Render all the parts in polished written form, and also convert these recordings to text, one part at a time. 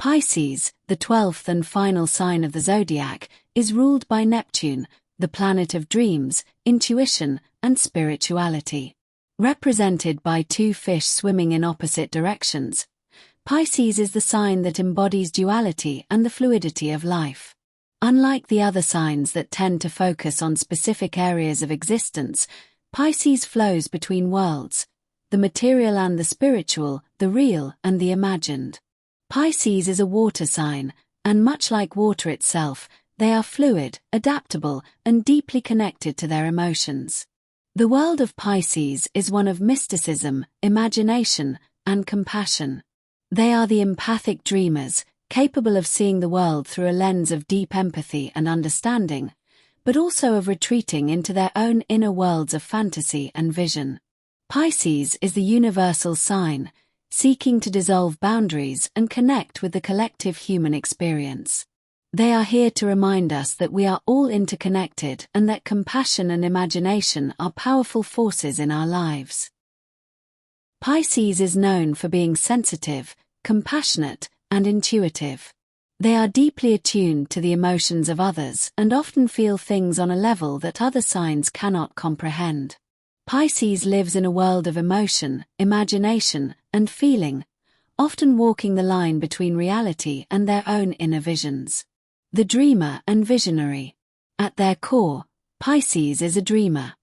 Pisces, the 12th and final sign of the zodiac, is ruled by Neptune, the planet of dreams, intuition, and spirituality. Represented by two fish swimming in opposite directions, Pisces is the sign that embodies duality and the fluidity of life. Unlike the other signs that tend to focus on specific areas of existence, Pisces flows between worlds, the material and the spiritual, the real and the imagined. Pisces is a water sign, and much like water itself, they are fluid, adaptable, and deeply connected to their emotions. The world of Pisces is one of mysticism, imagination, and compassion. They are the empathic dreamers, capable of seeing the world through a lens of deep empathy and understanding, but also of retreating into their own inner worlds of fantasy and vision. Pisces is the universal sign, seeking to dissolve boundaries and connect with the collective human experience. They are here to remind us that we are all interconnected and that compassion and imagination are powerful forces in our lives. Pisces is known for being sensitive, compassionate, and intuitive. They are deeply attuned to the emotions of others and often feel things on a level that other signs cannot comprehend. Pisces lives in a world of emotion, imagination, and feeling, often walking the line between reality and their own inner visions. The dreamer and visionary. At their core, Pisces is a dreamer.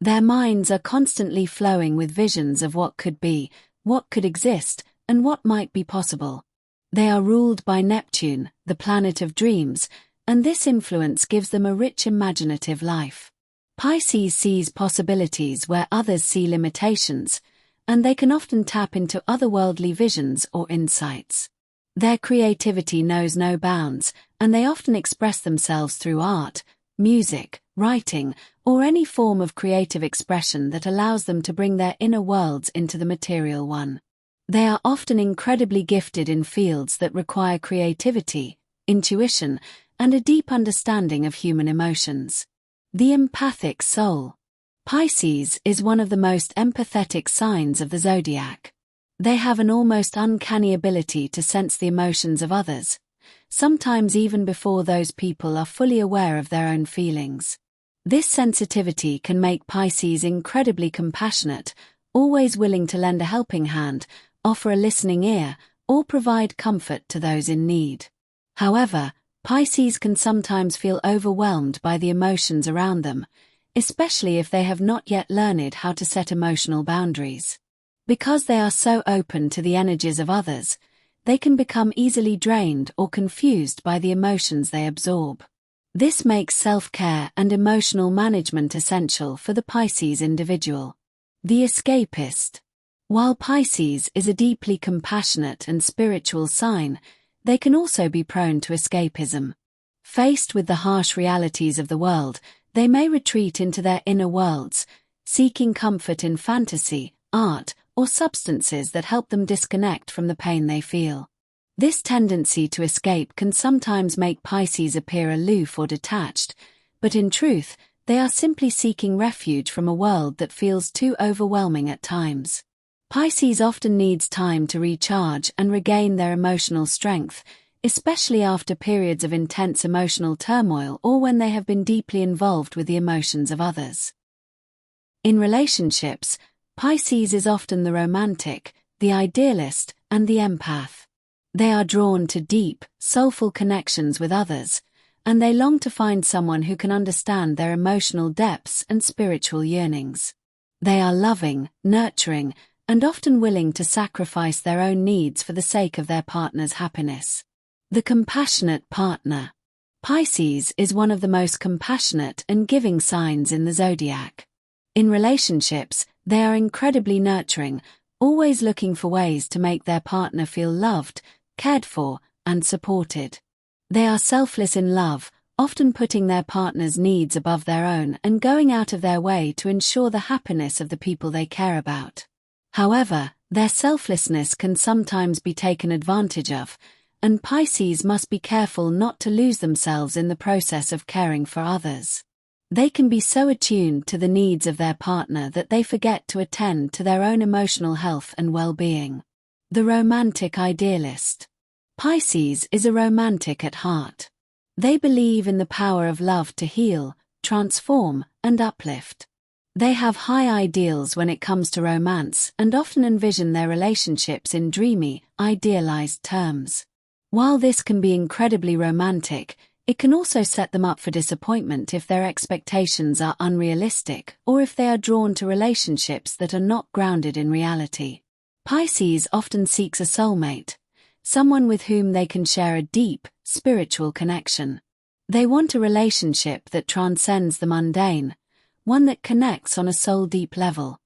Their minds are constantly flowing with visions of what could be, what could exist, and what might be possible. They are ruled by Neptune, the planet of dreams, and this influence gives them a rich imaginative life. Pisces sees possibilities where others see limitations, and they can often tap into otherworldly visions or insights. Their creativity knows no bounds, and they often express themselves through art, music, writing, or any form of creative expression that allows them to bring their inner worlds into the material one. They are often incredibly gifted in fields that require creativity, intuition, and a deep understanding of human emotions. The empathic soul. Pisces is one of the most empathetic signs of the zodiac. They have an almost uncanny ability to sense the emotions of others, sometimes even before those people are fully aware of their own feelings. This sensitivity can make Pisces incredibly compassionate, always willing to lend a helping hand, offer a listening ear, or provide comfort to those in need. However, Pisces can sometimes feel overwhelmed by the emotions around them, especially if they have not yet learned how to set emotional boundaries. Because they are so open to the energies of others, they can become easily drained or confused by the emotions they absorb. This makes self-care and emotional management essential for the Pisces individual. The escapist. While Pisces is a deeply compassionate and spiritual sign, they can also be prone to escapism. Faced with the harsh realities of the world, they may retreat into their inner worlds, seeking comfort in fantasy, art, or substances that help them disconnect from the pain they feel. This tendency to escape can sometimes make Pisces appear aloof or detached, but in truth, they are simply seeking refuge from a world that feels too overwhelming at times. Pisces often needs time to recharge and regain their emotional strength, especially after periods of intense emotional turmoil or when they have been deeply involved with the emotions of others. In relationships, Pisces is often the romantic, the idealist, and the empath. They are drawn to deep, soulful connections with others, and they long to find someone who can understand their emotional depths and spiritual yearnings. They are loving, nurturing, and often willing to sacrifice their own needs for the sake of their partner's happiness. The compassionate partner. Pisces is one of the most compassionate and giving signs in the zodiac. In relationships, they are incredibly nurturing, always looking for ways to make their partner feel loved, cared for, and supported. They are selfless in love, often putting their partner's needs above their own and going out of their way to ensure the happiness of the people they care about. However, their selflessness can sometimes be taken advantage of, and Pisces must be careful not to lose themselves in the process of caring for others. They can be so attuned to the needs of their partner that they forget to attend to their own emotional health and well-being. The romantic idealist. Pisces is a romantic at heart. They believe in the power of love to heal, transform, and uplift. They have high ideals when it comes to romance and often envision their relationships in dreamy, idealized terms. While this can be incredibly romantic, it can also set them up for disappointment if their expectations are unrealistic or if they are drawn to relationships that are not grounded in reality. Pisces often seeks a soulmate, someone with whom they can share a deep, spiritual connection. They want a relationship that transcends the mundane, one that connects on a soul-deep level.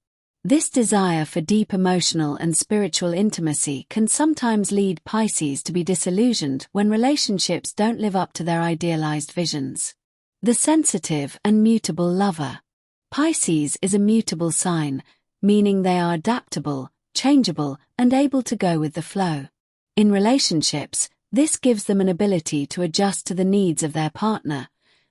This desire for deep emotional and spiritual intimacy can sometimes lead Pisces to be disillusioned when relationships don't live up to their idealized visions. The sensitive and mutable lover. Pisces is a mutable sign, meaning they are adaptable, changeable, and able to go with the flow. In relationships, this gives them an ability to adjust to the needs of their partner,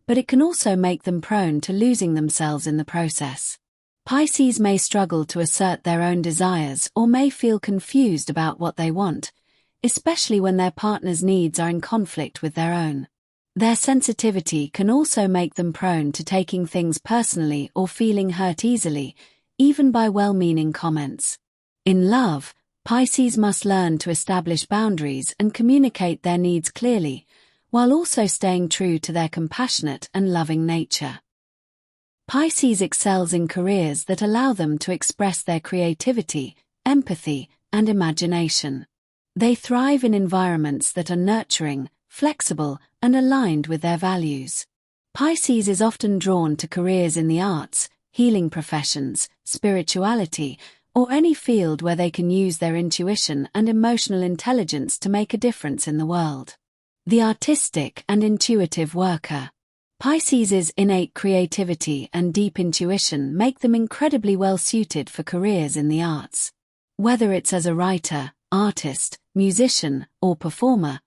but it can also make them prone to losing themselves in the process. Pisces may struggle to assert their own desires or may feel confused about what they want, especially when their partner's needs are in conflict with their own. Their sensitivity can also make them prone to taking things personally or feeling hurt easily, even by well-meaning comments. In love, Pisces must learn to establish boundaries and communicate their needs clearly, while also staying true to their compassionate and loving nature. Pisces excels in careers that allow them to express their creativity, empathy, and imagination. They thrive in environments that are nurturing, flexible, and aligned with their values. Pisces is often drawn to careers in the arts, healing professions, spirituality, or any field where they can use their intuition and emotional intelligence to make a difference in the world. The artistic and intuitive worker. Pisces' innate creativity and deep intuition make them incredibly well-suited for careers in the arts. Whether it's as a writer, artist, musician, or performer,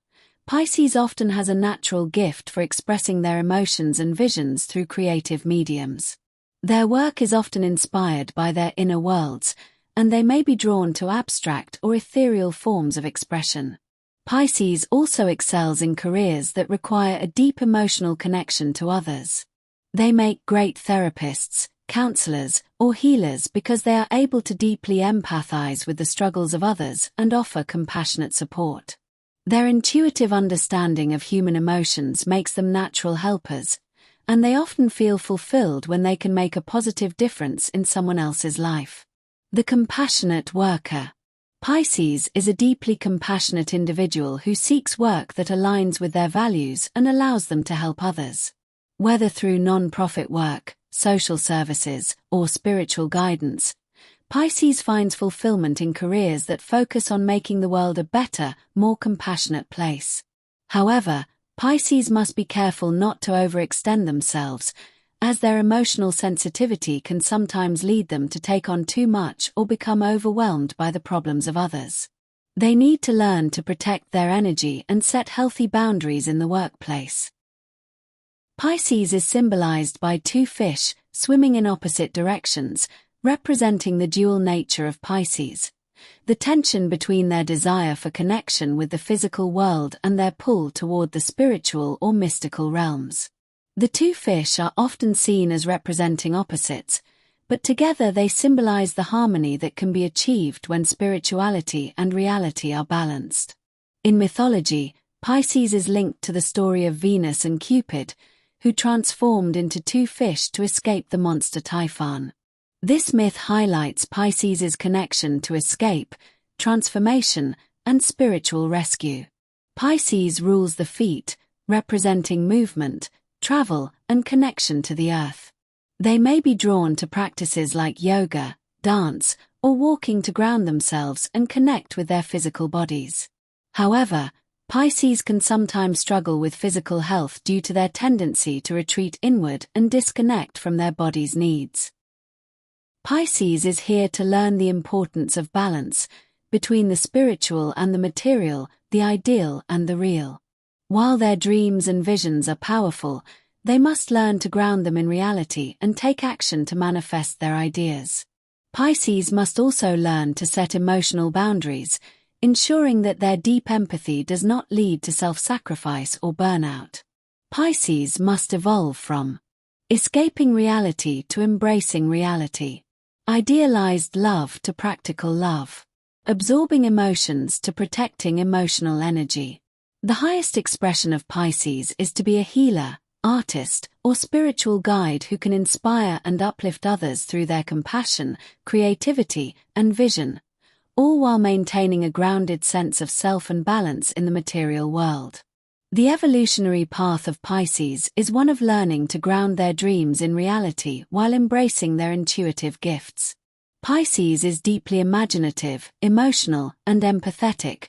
Pisces often has a natural gift for expressing their emotions and visions through creative mediums. Their work is often inspired by their inner worlds, and they may be drawn to abstract or ethereal forms of expression. Pisces also excels in careers that require a deep emotional connection to others. They make great therapists, counselors, or healers because they are able to deeply empathize with the struggles of others and offer compassionate support. Their intuitive understanding of human emotions makes them natural helpers, and they often feel fulfilled when they can make a positive difference in someone else's life. The compassionate worker. Pisces is a deeply compassionate individual who seeks work that aligns with their values and allows them to help others. Whether through non-profit work, social services, or spiritual guidance, Pisces finds fulfillment in careers that focus on making the world a better, more compassionate place. However, Pisces must be careful not to overextend themselves, as their emotional sensitivity can sometimes lead them to take on too much or become overwhelmed by the problems of others. They need to learn to protect their energy and set healthy boundaries in the workplace. Pisces is symbolized by two fish swimming in opposite directions, representing the dual nature of Pisces, the tension between their desire for connection with the physical world and their pull toward the spiritual or mystical realms. The two fish are often seen as representing opposites, but together they symbolize the harmony that can be achieved when spirituality and reality are balanced. In mythology, Pisces is linked to the story of Venus and Cupid, who transformed into two fish to escape the monster Typhon. This myth highlights Pisces' connection to escape, transformation, and spiritual rescue. Pisces rules the feet, representing movement, travel, and connection to the earth. They may be drawn to practices like yoga, dance, or walking to ground themselves and connect with their physical bodies. However, Pisces can sometimes struggle with physical health due to their tendency to retreat inward and disconnect from their body's needs. Pisces is here to learn the importance of balance between the spiritual and the material, the ideal and the real. While their dreams and visions are powerful, they must learn to ground them in reality and take action to manifest their ideas. Pisces must also learn to set emotional boundaries, ensuring that their deep empathy does not lead to self-sacrifice or burnout. Pisces must evolve from escaping reality to embracing reality, idealized love to practical love, absorbing emotions to protecting emotional energy. The highest expression of Pisces is to be a healer, artist, or spiritual guide who can inspire and uplift others through their compassion, creativity, and vision, all while maintaining a grounded sense of self and balance in the material world. The evolutionary path of Pisces is one of learning to ground their dreams in reality while embracing their intuitive gifts. Pisces is deeply imaginative, emotional, and empathetic,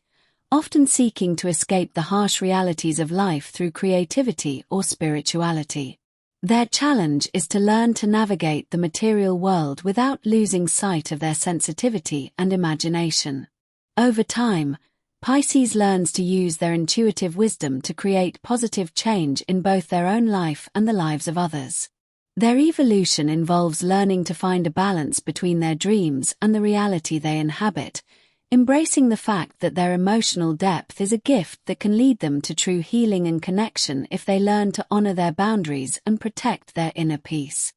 often seeking to escape the harsh realities of life through creativity or spirituality. Their challenge is to learn to navigate the material world without losing sight of their sensitivity and imagination. Over time, Pisces learns to use their intuitive wisdom to create positive change in both their own life and the lives of others. Their evolution involves learning to find a balance between their dreams and the reality they inhabit, embracing the fact that their emotional depth is a gift that can lead them to true healing and connection if they learn to honor their boundaries and protect their inner peace.